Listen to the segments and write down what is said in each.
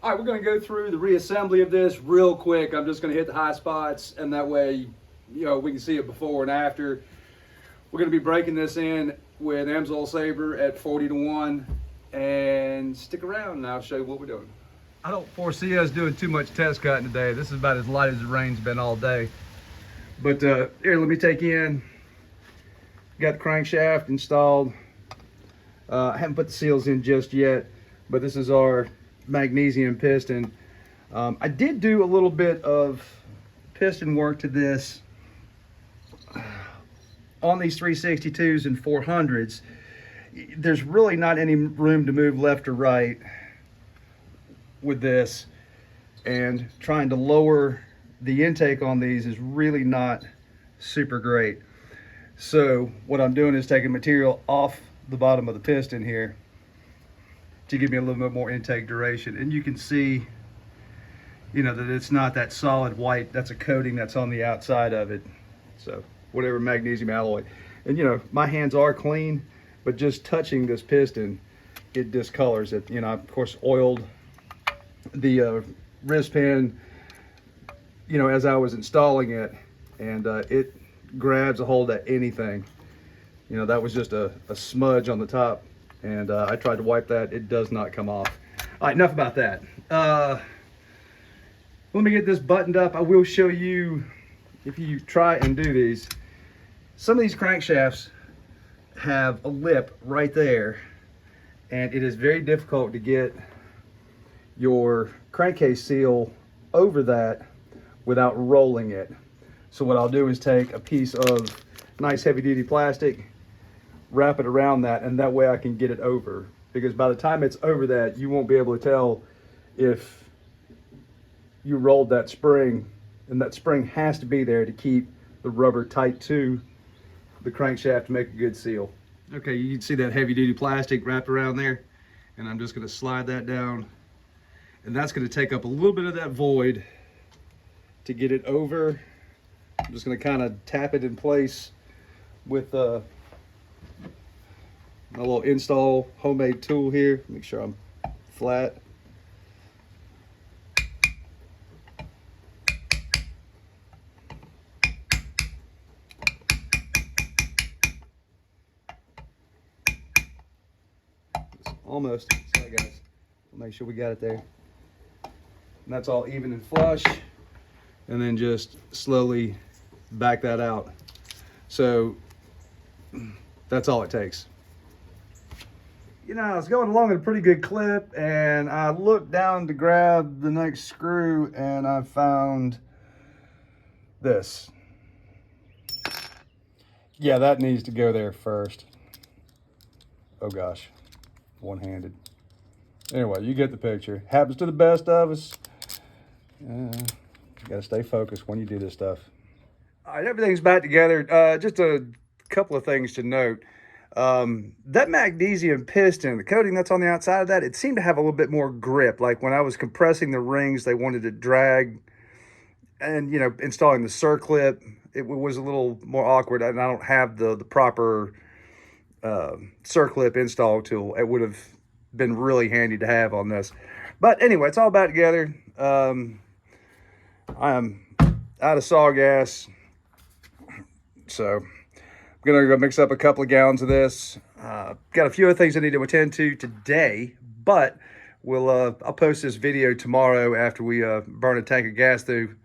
All right, we're going to go through the reassembly of this real quick. I'm just going to hit the high spots, and that way, you know, we can see it before and after. We're going to be breaking this in with Amsoil Saber at 40 to 1, and stick around and I'll show you what we're doing. I don't foresee us doing too much test cutting today. This is about as light as the rain's been all day. But here, let me take in. Got the crankshaft installed. I haven't put the seals in just yet, but this is our magnesium piston. I did do a little bit of piston work to this on these 362s and 400s. There's really not any room to move left or right with this, and trying to lower the intake on these is really not super great. So what I'm doing is taking material off the bottom of the piston here to give me a little bit more intake duration. And you can see, you know, that it's not that solid white. That's a coating that's on the outside of it. So whatever, magnesium alloy. And you know, my hands are clean, but just touching this piston, it discolors it. You know, I, of course, oiled the wrist pin, you know, as I was installing it, and it grabs a hold at anything. You know, that was just a smudge on the top, and I tried to wipe that. It does not come off. All right, enough about that. Let me get this buttoned up. I will show you, if you try and do these, some of these crankshafts have a lip right there, and it is very difficult to get your crankcase seal over that without rolling it. So what I'll do is take a piece of nice heavy duty plastic, wrap it around that, and that way I can get it over, because by the time it's over that, you won't be able to tell if you rolled that spring, and that spring has to be there to keep the rubber tight to the crankshaft to make a good seal. Okay, you can see that heavy duty plastic wrapped around there, and I'm just going to slide that down, and that's going to take up a little bit of that void to get it over. I'm just going to kind of tap it in place with my little install homemade tool here. Make sure I'm flat. Almost. Sorry guys. We'll make sure we got it there. And that's all even and flush. And then just slowly back that out. So that's all it takes. You know, I was going along at a pretty good clip, and I looked down to grab the next screw, and I found this. Yeah, that needs to go there first. Oh gosh, one-handed. Anyway, you get the picture. Happens to the best of us. You gotta stay focused when you do this stuff. All right, everything's back together. Just a couple of things to note. That magnesium piston, the coating that's on the outside of that, it seemed to have a little bit more grip. Like when I was compressing the rings, they wanted to drag, and you know, installing the circlip, it was a little more awkward, and I don't have the proper circlip install tool. It would have been really handy to have on this. But anyway, it's all back together. I am out of saw gas, so I'm gonna go mix up a couple of gallons of this. Got a few other things I need to attend to today, but we'll I'll post this video tomorrow after we burn a tank of gas through.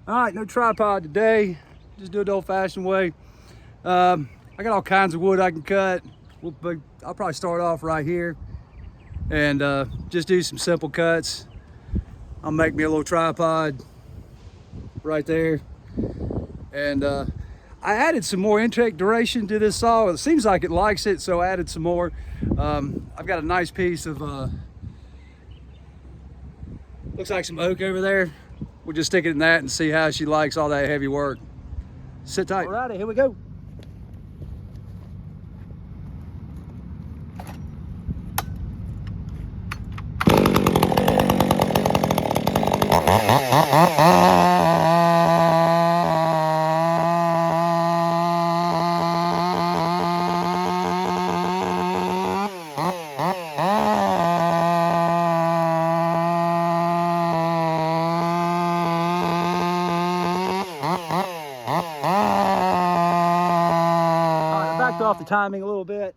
All right, no tripod today. Just do it the old-fashioned way. I got all kinds of wood I can cut. I'll probably start off right here and just do some simple cuts. I'll make me a little tripod right there. And I added some more intake duration to this saw. It seems like it likes it, so I added some more. I've got a nice piece of, looks like some oak over there. We'll just stick it in that and see how she likes all that heavy work. Sit tight. Alrighty, here we go. the timing a little bit.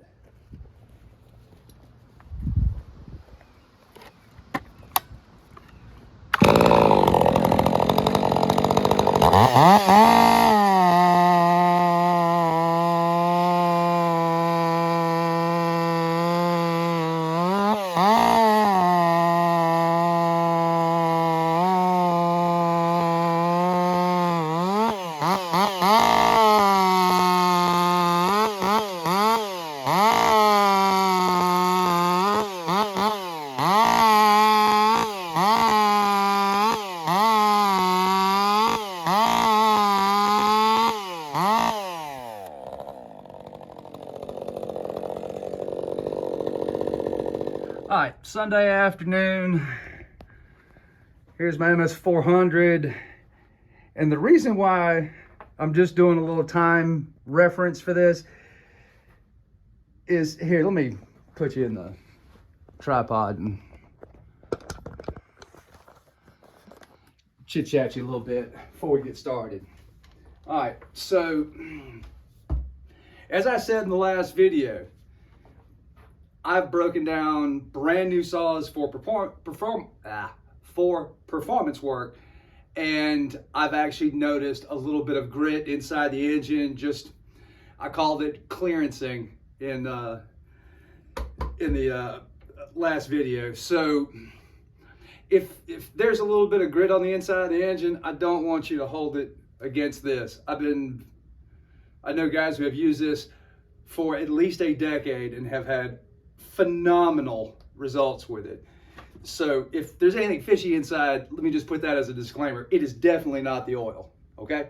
All right, Sunday afternoon. Here's my MS400. And the reason why I'm just doing a little time reference for this is, here, let me put you in the tripod and chit-chat you a little bit before we get started. All right, so as I said in the last video, I've broken down brand new saws for performance work, and I've actually noticed a little bit of grit inside the engine. Just, I called it clearancing in the last video. So if there's a little bit of grit on the inside of the engine, I don't want you to hold it against this. I know guys who have used this for at least a decade and have had phenomenal results with it. So if there's anything fishy inside, let me just put that as a disclaimer. It is definitely not the oil, okay?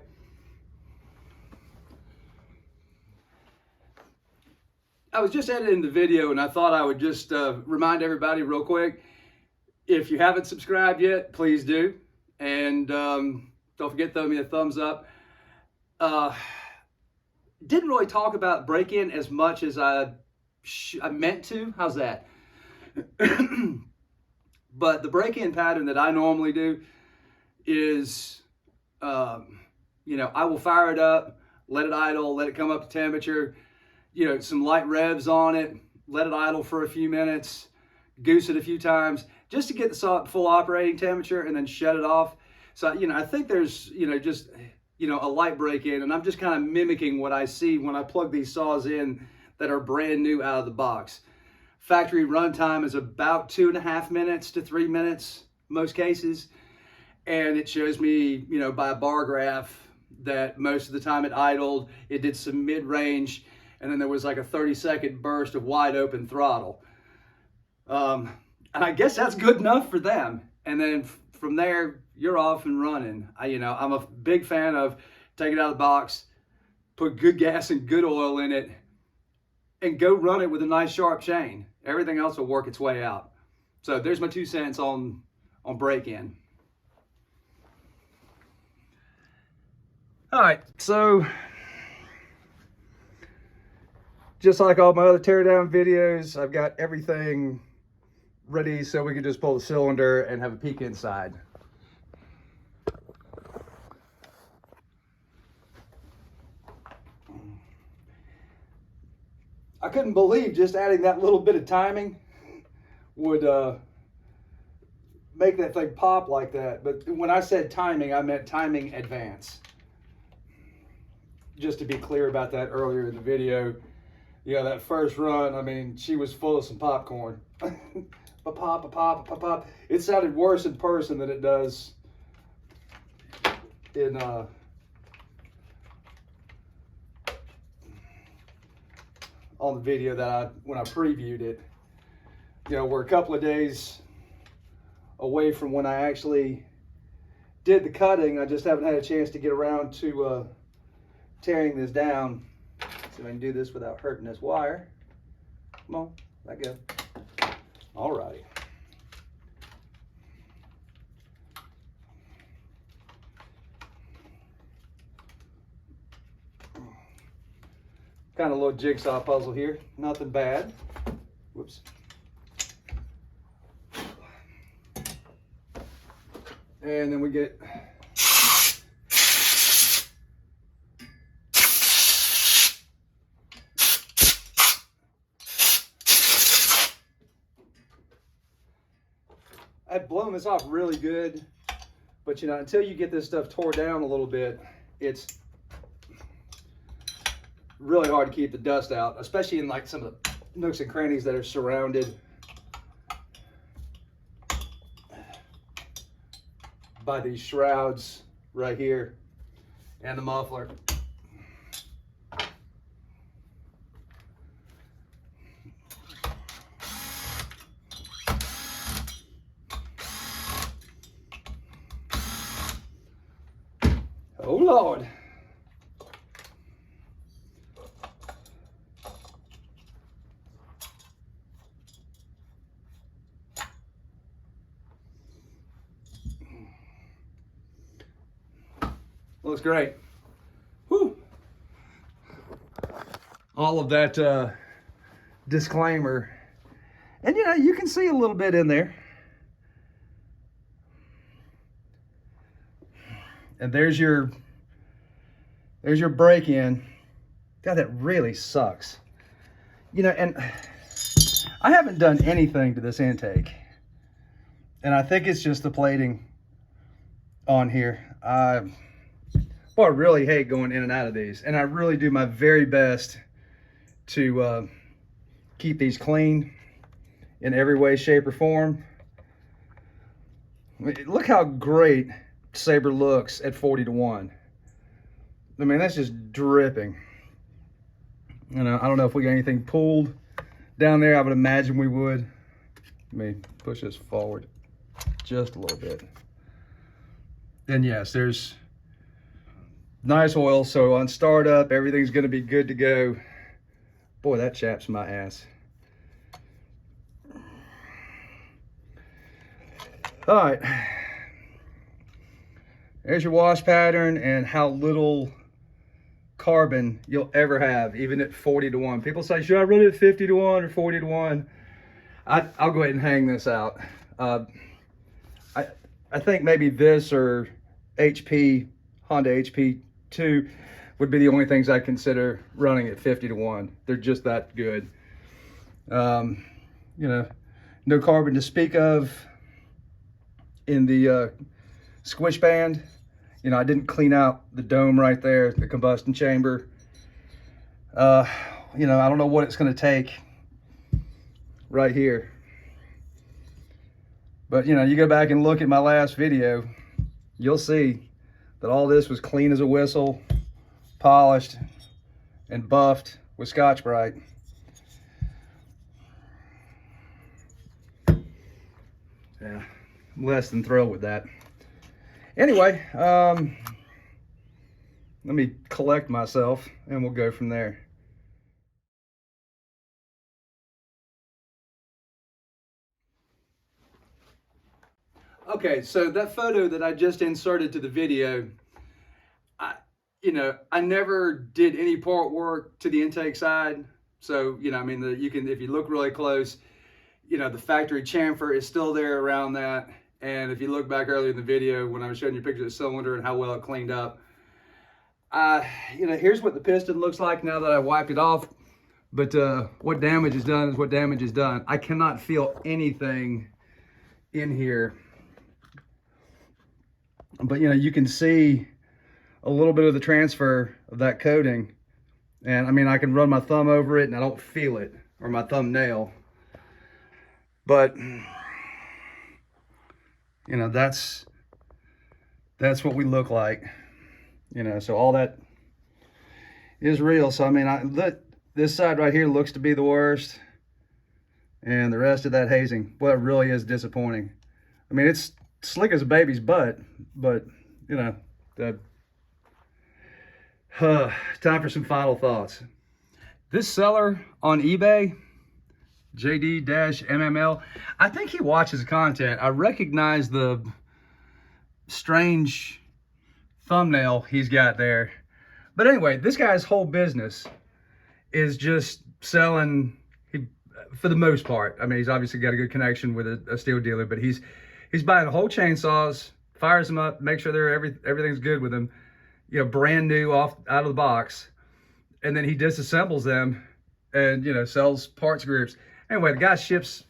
I was just editing the video and I thought I would just remind everybody real quick, if you haven't subscribed yet, please do. And don't forget, throw me a thumbs up. Didn't really talk about break-in as much as I meant to. How's that? But the break-in pattern that I normally do is, I will fire it up, let it idle, let it come up to temperature, some light revs on it, let it idle for a few minutes, goose it a few times, just to get the full operating temperature, and then shut it off. So, I think there's, just, a light break-in, and I'm just kind of mimicking what I see when I plug these saws in that are brand new out of the box. Factory runtime is about 2.5 minutes to 3 minutes, most cases. And it shows me, by a bar graph that most of the time it idled, it did some mid-range, and then there was like a 30-second burst of wide open throttle. And I guess that's good enough for them. And then from there, you're off and running. I'm a big fan of take it out of the box, put good gas and good oil in it, and go run it with a nice sharp chain. Everything else will work its way out. So there's my 2 cents on break-in. All right, so just like all my other teardown videos, I've got everything ready so we can just pull the cylinder and have a peek inside. I couldn't believe just adding that little bit of timing would make that thing pop like that. But when I said timing, I meant timing advance. Just to be clear about that earlier in the video, that first run, I mean, she was full of some popcorn. Pop, pop, pop, pop. It sounded worse in person than it does in on the video that when I previewed it. We're a couple of days away from when I actually did the cutting. I just haven't had a chance to get around to tearing this down. See if I can do this without hurting this wire. Come on, let go. All righty. Kind of a little jigsaw puzzle here. Nothing bad. Whoops. And then we get I've blown this off really good, but you know, until you get this stuff tore down a little bit, it's really hard to keep the dust out, especially in like some of the nooks and crannies that are surrounded by these shrouds right here and the muffler. Oh Lord. Looks great. Whew. All of that disclaimer. And you know, you can see a little bit in there. And there's your break-in. God, that really sucks. You know, and I haven't done anything to this intake. And I think it's just the plating on here. Boy, I really hate going in and out of these. And I really do my very best to keep these clean in every way, shape, or form. I mean, look how great Saber looks at 40-1. I mean, that's just dripping. You know, I don't know if we got anything pulled down there. I would imagine we would. Let me push this forward just a little bit. And yes, there's nice oil. So on startup, everything's going to be good to go. Boy, that chaps my ass. All right. There's your wash pattern and how little carbon you'll ever have, even at 40-1. People say, should I run it at 50-1 or 40-1? I'll go ahead and hang this out. I think maybe this or Honda HP 2 would be the only things I consider running at 50-1. They're just that good. You know, no carbon to speak of in the squish band. You know, I didn't clean out the dome right there, the combustion chamber. You know, I don't know what it's going to take right here. But, you know, you go back and look at my last video, you'll see that all this was clean as a whistle, polished and buffed with Scotch-Brite. Yeah, I'm less than thrilled with that. Anyway, let me collect myself and we'll go from there. Okay, so that photo that I just inserted to the video, I never did any part work to the intake side. So, you know, I mean, you can, if you look really close, you know, the factory chamfer is still there around that. And if you look back earlier in the video when I was showing you a picture of the cylinder and how well it cleaned up, you know, here's what the piston looks like now that I wiped it off. But what damage is done is what damage is done. I cannot feel anything in here. But, you know, you can see a little bit of the transfer of that coating. And, I mean, I can run my thumb over it and I don't feel it, or my thumbnail. But, you know, that's what we look like. You know, so all that is real. So, I mean, this side right here looks to be the worst. And the rest of that hazing, well, it really is disappointing. I mean, it's slick as a baby's butt, but, you know, time for some final thoughts. This seller on eBay, JD-MML, I think he watches content. I recognize the strange thumbnail he's got there. But anyway, this guy's whole business is just selling, for the most part. I mean, he's obviously got a good connection with a steel dealer, but he's buying whole chainsaws, fires them up, make sure everything's good with them, you know, brand new out of the box, and then he disassembles them and, you know, sells parts groups. Anyway, the guy ships,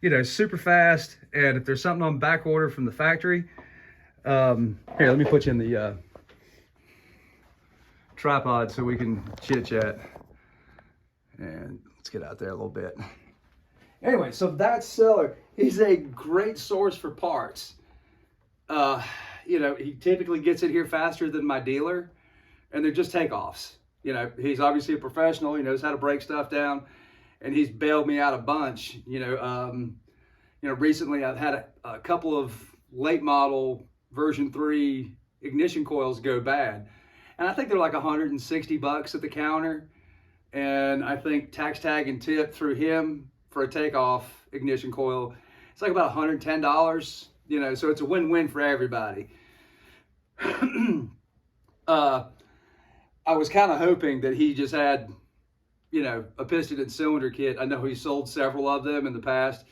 you know, super fast. And if there's something on back order from the factory, here, let me put you in the tripod so we can chit chat. And let's get out there a little bit. Anyway, so that seller, he's a great source for parts. You know, he typically gets it here faster than my dealer, and they're just takeoffs. You know, he's obviously a professional. He knows how to break stuff down, and he's bailed me out a bunch. You know, recently I've had a couple of late model version 3 ignition coils go bad, and I think they're like $160 at the counter, and I think tax tag and tip through him for a takeoff ignition coil, it's like about $110. You know, so it's a win-win for everybody. I was kind of hoping that he just had, you know, a piston and cylinder kit. I know he sold several of them in the past,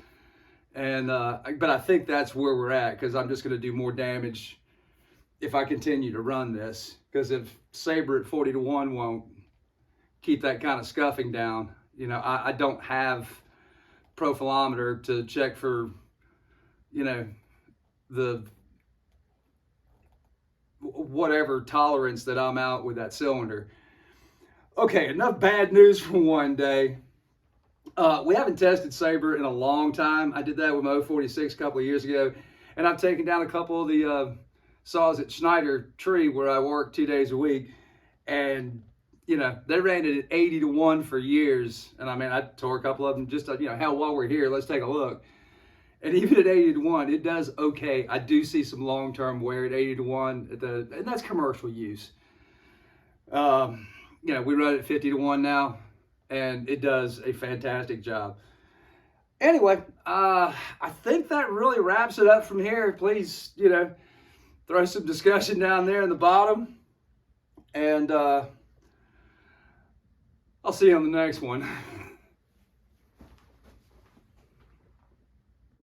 and but I think that's where we're at, because I'm just going to do more damage if I continue to run this. Because if Saber at 40-1 won't keep that kind of scuffing down, you know, I don't have profilometer to check for, you know, the whatever tolerance that I'm out with that cylinder. Okay, enough bad news for one day. We haven't tested Saber in a long time. I did that with my 046 a couple of years ago, and I've taken down a couple of the saws at Schneider Tree where I work 2 days a week, and you know, they ran it at 80-1 for years, and I mean, I tore a couple of them just, you know, hell, while we're here, let's take a look. And even at 80-1, it does okay. I do see some long-term wear at 80-1, and that's commercial use. You know, we run it at 50-1 now, and it does a fantastic job. Anyway, I think that really wraps it up from here. Please, you know, throw some discussion down there in the bottom, and I'll see you on the next one.